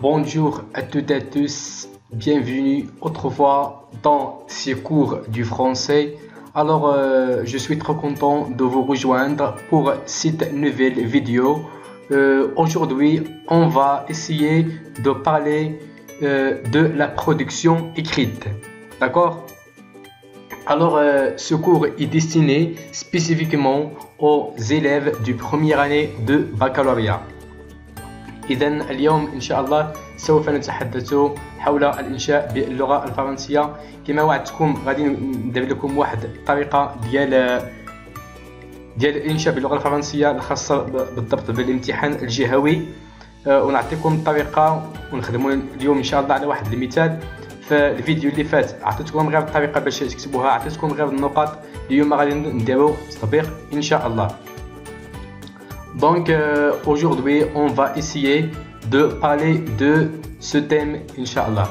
Bonjour à toutes et à tous, bienvenue autrefois dans ces cours du français. Alors, je suis très content de vous rejoindre pour cette nouvelle vidéo. Aujourd'hui, on va essayer de parler de la production écrite. D'accord? Alors, ce cours est destiné spécifiquement aux élèves du première année de baccalauréat. إذا اليوم إن شاء الله سوف نتحدث حول الإنشاء باللغة الفرنسية. كما وعدتكم غادي ندير لكم واحد الطريقة ديال الإنشاء باللغة الفرنسية الخاصة بالضبط بالامتحان الجهوي، ونعطيكم الطريقة ونخدموا اليوم إن شاء الله على واحد المثال. فالفيديو اللي فات عطيتكم غير الطريقة باش تكتبوها، عطيتكم غير النقاط. اليوم غادي نديرو تطبيق إن شاء الله. Donc aujourd'hui on va essayer de parler de ce thème Inch'Allah.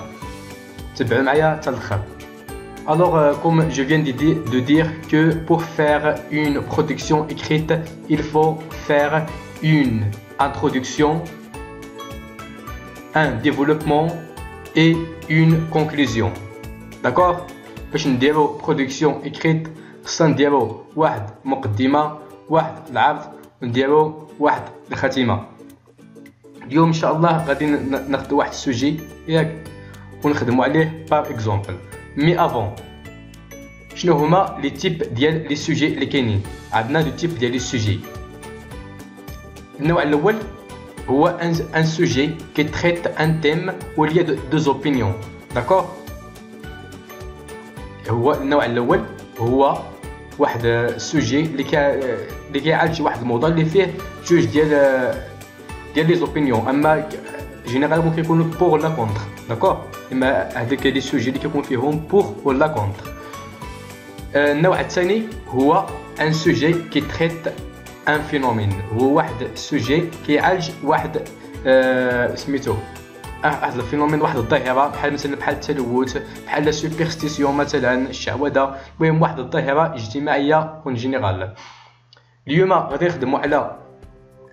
تبعوا معايا حتى الاخر. Alors comme je viens de dire que pour faire une production écrite, il faut faire une introduction, un développement et une conclusion. D'accord? باش نديرو production écrite خصنا نديرو واحد مقدمة، واحد العرض، نديرو واحد الخاتمه. اليوم ان شاء الله غادي ناخذ واحد السوجي ياك ونخدموا عليه بار اكزومبل. مي افون شنو هما لي تيب ديال لي سوجي اللي كاينين؟ عندنا دو تيب ديال لي سوجي. النوع الاول هو ان سوجي كي تريت ان تيم و لي دو اوبينيون. داكور؟ هو النوع الاول هو واحد السوجي اللي كيعالج واحد الموضوع اللي فيه جوج ديال لي زوبينيون، اما جينيرالمون كيكونوا بور لا كونتر. داكور؟ اما هذاك لي سوجي اللي كيكون فيهم بور ولا كونتر. النوع الثاني هو ان سوجي كي تريت ان فينومين، هو واحد السوجي كيعالج واحد سميتو واحد الفينومين، واحد الظاهره بحال مثلا بحال التلوث، بحال لا سوبرستيسيون مثلا، الشعوذه، المهم واحد الظاهره اجتماعيه اون جينيرال. اليوم غادي نخدموا على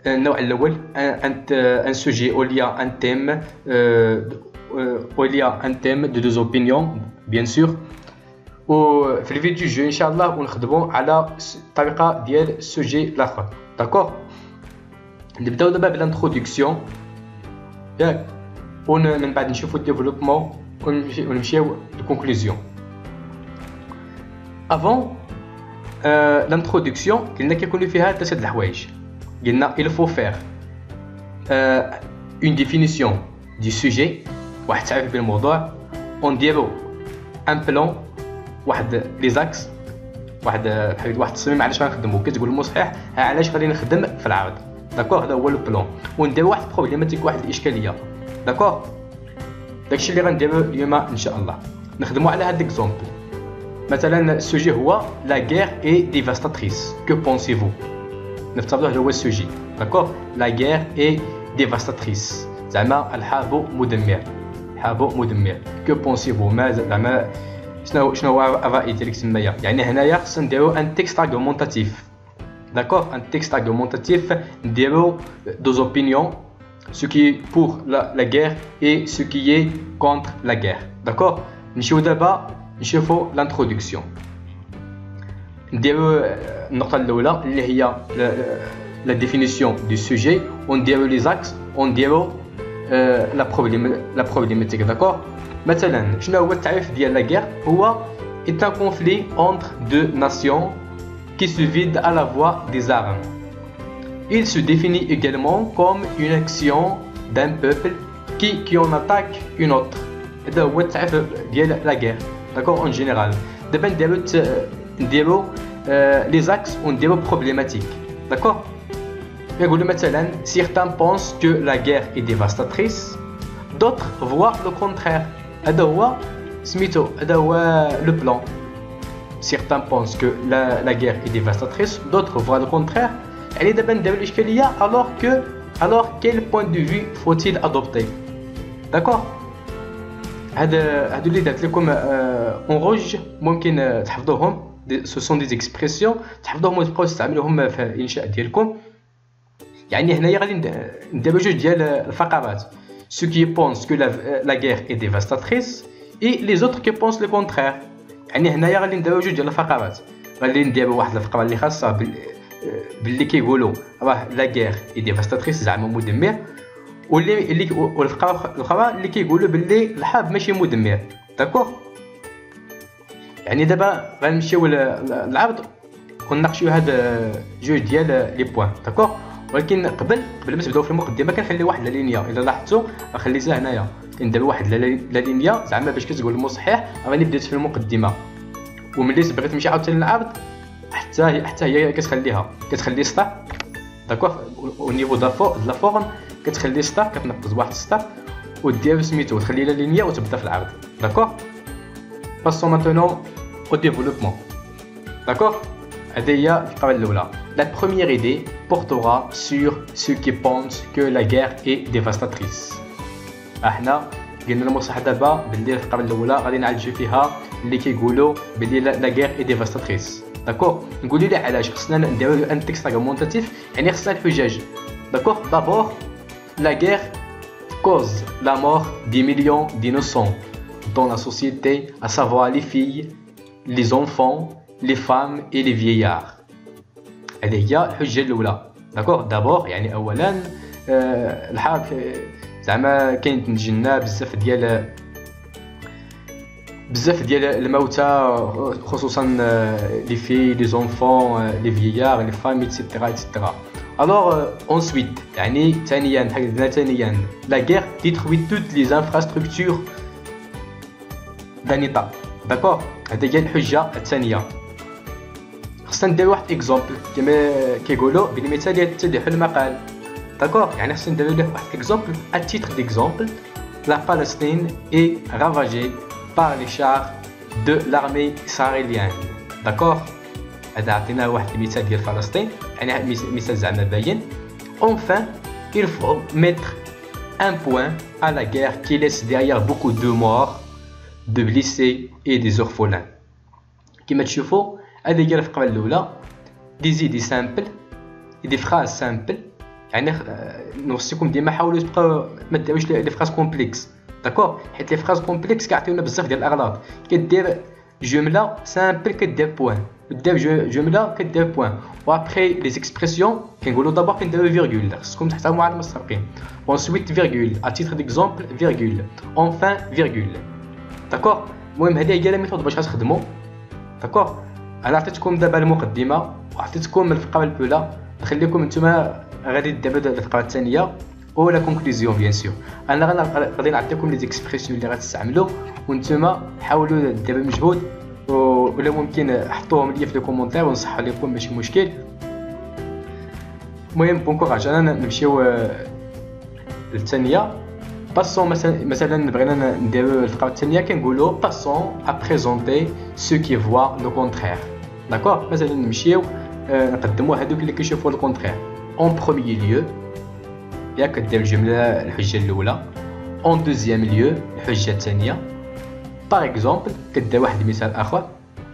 النوع الاول، ان سوجي اوليا ان تيم اوليا ان تيم دو دوز اوبينيون بيان سور. وفي الفيديو جو ان شاء الله ونخدموا على الطريقه ديال السوجي الاخر. داكور؟ نبداو دابا بالانتروداكسيون ياك، ومن بعد نشوفوا الديفلوبمون ونمشيو للكونكلوزيون. افون l'introduction قلنا كيكونوا فيها ثلاثه الحوايج. قلنا il faut faire une définition du sujet، واحد تعريف بالموضوع، ونديرو ان بلان، واحد لي زاكس، واحد التصميم علاش غنخدمو. كتقول المصحح علاش غادي نخدم في العرض. داكور؟ هذا هو لو بلان. ونديرو واحد بروبليماتيك، واحد الاشكاليه. داكور؟ داكشي اللي غنديرو اليوم ان شاء الله. نخدمو على هاد ليكزومبل. مثلا السوجي هو لا غير اي ديفاستاتريس. كو بونسيفو؟ نفترضوا هذا هو السوجي. داكور؟ لا غير اي ديفاستاتريس، زعما الحرب مدمر، الحرب مدمر. كو بونسيفو؟ ما زعما شنو هو الراي ديالك تمايا؟ يعني هنايا خصنا نديرو ان تكست ارغومونتاتيف. D'accord? Un texte argumentatif, نديرو deux opinions, ce qui est pour la guerre et ce qui est contre la guerre. D'accord? نمشيو دابا نشوفوا l'introduction. نديرو النقطة الأولى اللي هي la définition du sujet، ونديرو les axes، ونديرو la problématique. D'accord? مثلا شنو هو التعريف ديال la guerre؟ هو est un conflit entre deux nations qui se vide à la voie des armes. Il se définit également comme une action d'un peuple qui en attaque une autre. هذا هو التعريف ديال la guerre. D'accord? En général. دابا نديرو les axes ونديرو problématique. D'accord? يقولوا مثلا certains pensent que la guerre est dévastatrice, d'autres voient le contraire. هذا هو سميتو، هذا هو le plan. Certains pensent que la guerre est dévastatrice, d'autres voient le contraire. Elle est d'abord de l'ishkaliya, alors quel point de vue faut-il adopter? D'accord? هذا اللي درت لكم en rouge ممكن تحفظوهم. Ce sont des expressions تحفظوهم وتبقاو تستعملوهم في الانشاء ديالكم. يعني هنايا غادي نديرو جوج ديال الفقرات. ceux qui pensent que la guerre est dévastatrice et les autres qui pensent le contraire. يعني هنايا غادي نديرو جوج ديال الفقرات، غادي نديرو واحد الفقره اللي خاصه باللي كيقولوا راه لا غير اي ديفاستاتريس زعما مدمر، والفقره الاخرى اللي كيقولوا باللي الحرب ماشي مدمر. داكوغ، يعني دابا غنمشيو للعرض ونناقشوا هاد جوج ديال لي بوين. داكوغ، ولكن قبل ما تبداو في المقدمه كنخلي واحد لا لينيا، الا لاحظتوا خليتها هنايا، كندير واحد لا لينيا زعما باش كتقول المصحح راني بديت في المقدمه، وملي بغيت نمشي عاوتاني للعرض حتى هي كتخلي ستار. داكوغ، او نيفو لا فورم كتخلي ستار، كتنقص واحد ستار ودير سميتو وتخلي لا لينيا وتبدا في العرض. داكوغ، باسون ماتونون او ديفلوبمون. داكوغ، هذه هي الفقره الاولى. La première idée portera sur ceux qui pensent que la guerre est dévastatrice. احنا قلنا المصحح دابا باللي الفقره الاولى غادي نعالجو فيها اللي كيقولوا باللي لا غير اي ديفاستاتريس. داكوغ، نقولوا لي علاش خصنا نديرو ان تكست ارغومونتاتيف، يعني خصنا الحجاج. داكوغ، دابور لا غير cause la mort des millions d'innocents dans la société, à savoir les filles, les enfants, les femmes et les vieillards. هذه هي الحجه الاولى. داكوغ، دابور يعني اولا الحرب زعما كينتجنا بزاف ديال الموتى، خصوصا لي في لي زونفون لي فييار لي فام ايتترا ايتترا. الوغ انسويت يعني ثانيا لا غير ديتروي توت لي انفراستركتور دان ايتا. داكوغ، هذه هي الحجه الثانيه. خصنا ندير واحد اكزومبل كما كيقولوا بالمثال يتضح المقال. داكوغ، يعني خصنا نديرو له واحد اكزومبل. ا تيتر ديكزومبل، لا Palestine est ravagée par les chars de l'armée israélienne. داكوغ، هذا عطينا واحد المثال ديال فلسطين، يعني مثال زعما باين. Enfin, il faut mettre un point à la guerre qui laisse derrière beaucoup de morts, de blessés et des orphelins. كما تشوفوا هذه هي الفقره الاولى، دي زيدي سامبل، دي فراز سامبل، يعني نوصيكم ديما حاولوا تبقاو ما ديروش لي فراز كومبلكس. داكوغ، حيت لي فراز كومبلكس كيعطيونا بزاف ديال الاغلاط. كدير جمله سامبل كدير بوين، دير جمله كدير بوين، وابخي لي زيكسبرسيون كنقولوا دابا كنديرو فيرغول، خصكم تحترموا على المسترقين. اونسويت فيرغول، ا تيتر ديكزومبل فيرغول، اونفان فيرغول. داكوغ، المهم هذه هي لا ميثود باش غتخدموا. داكوغ، انا عطيتكم دابا المقدمه وعطيتكم الفقره الاولى، نخليكم نتوما غادي ديروا الفقره الثانيه او لا كونكلوزيون بيان سور. انا غادي نعطيكم لي زيكسبرسيون اللي غتستعملوا وانتوما حاولوا ديروا مجهود، ولا ممكن حطوهم لي في لي كومونتير ونصحوا لكم ماشي مشكل. المهم بون كوراج. انا نمشيو للثانيه. باسون مثلا بغينا نديرو الفقره الثانيه كنقولوا باسون ا بريزونتي سو كي فوا لو كونترير. داكوغ، مثلا نمشيو نقدموا هذوك اللي كيشوفوا لو كونترير. اون بروميير ليو ياك كدير الجمله الحجه الاولى، اون دوزيام ليو الحجه الثانيه. باغ اكزومبل كدير واحد المثال اخر،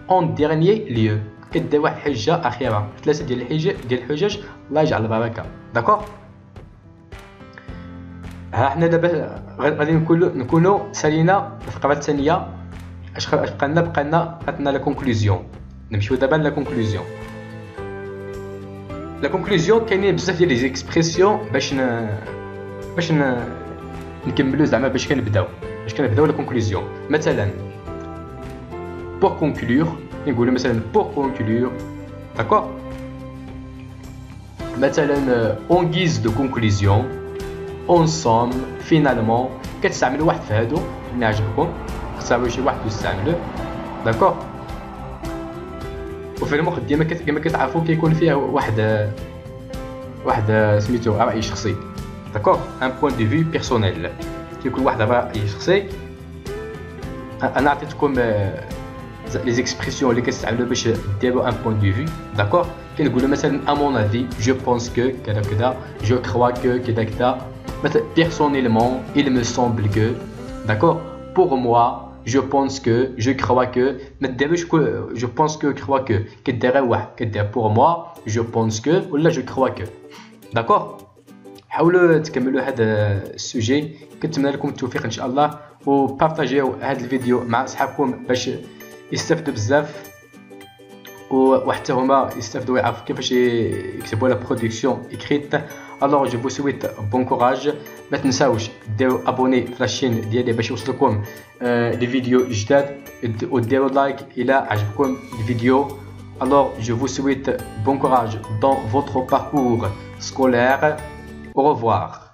اون ديرنيي ليو كدير واحد الحجه اخيره. ثلاثه ديال الحجج الله يجعل البركه. داكوغ، ها حنا دابا غادي نكونوا سالينا الفقره الثانيه. اش بقى لنا لا كونكلوزيون. نمشيو دابا لا كونكلوزيون. لا كونكلوزيون كاينين بزاف ديال لي زيكسبرسيون باش نكملوا زعما باش كنبداو لا كونكلوزيون. مثلا pour conclure نقولوا مثلا pour conclure. داكوغ، مثلا en guise de conclusion en somme finalement كتستعملوا واحد في هادو اللي عجبكم، اختاروا شي واحد واستعملوه. داكوغ، وفي المقدمه كما كتعرفوا كيكون فيها واحد سميتو راي شخصي. داكوغ، ان بوين دو في بيرسونيل، كيكون واحد راي شخصي. انا عطيتكم لي زيكسبرسيون اللي كتستعملوا باش ديروا ان بوين دو في. داكوغ، كنقولوا مثلا ا مون افي جو بونس كو كذا كذا، جو كروا كو كذا كذا. مثلا بيرسونيلمون il me semble que. داكوغ، pour moi je pense que, je crois que. ما ديروش je pense que, crois que. كدير واحد كدير pour moi je pense que ولا je crois que. داكوغ، حاولوا تكملوا هذا السوجي. كنتمنى لكم التوفيق ان شاء الله، وبارطاجيو هذا الفيديو مع اصحابكم باش يستافدوا بزاف، وحتى هما يستافدوا يعرفوا كيفاش يكتبوا لا برودكسيون اكريت. الوغ جو فو سويت بون كوراج. ما تنساوش ديروا ابوني في لاشين ديالي باش يوصلكم لي فيديو جداد، وديروا لايك الى عجبكم الفيديو. Alors, je vous souhaite bon courage dans votre parcours scolaire. Au revoir.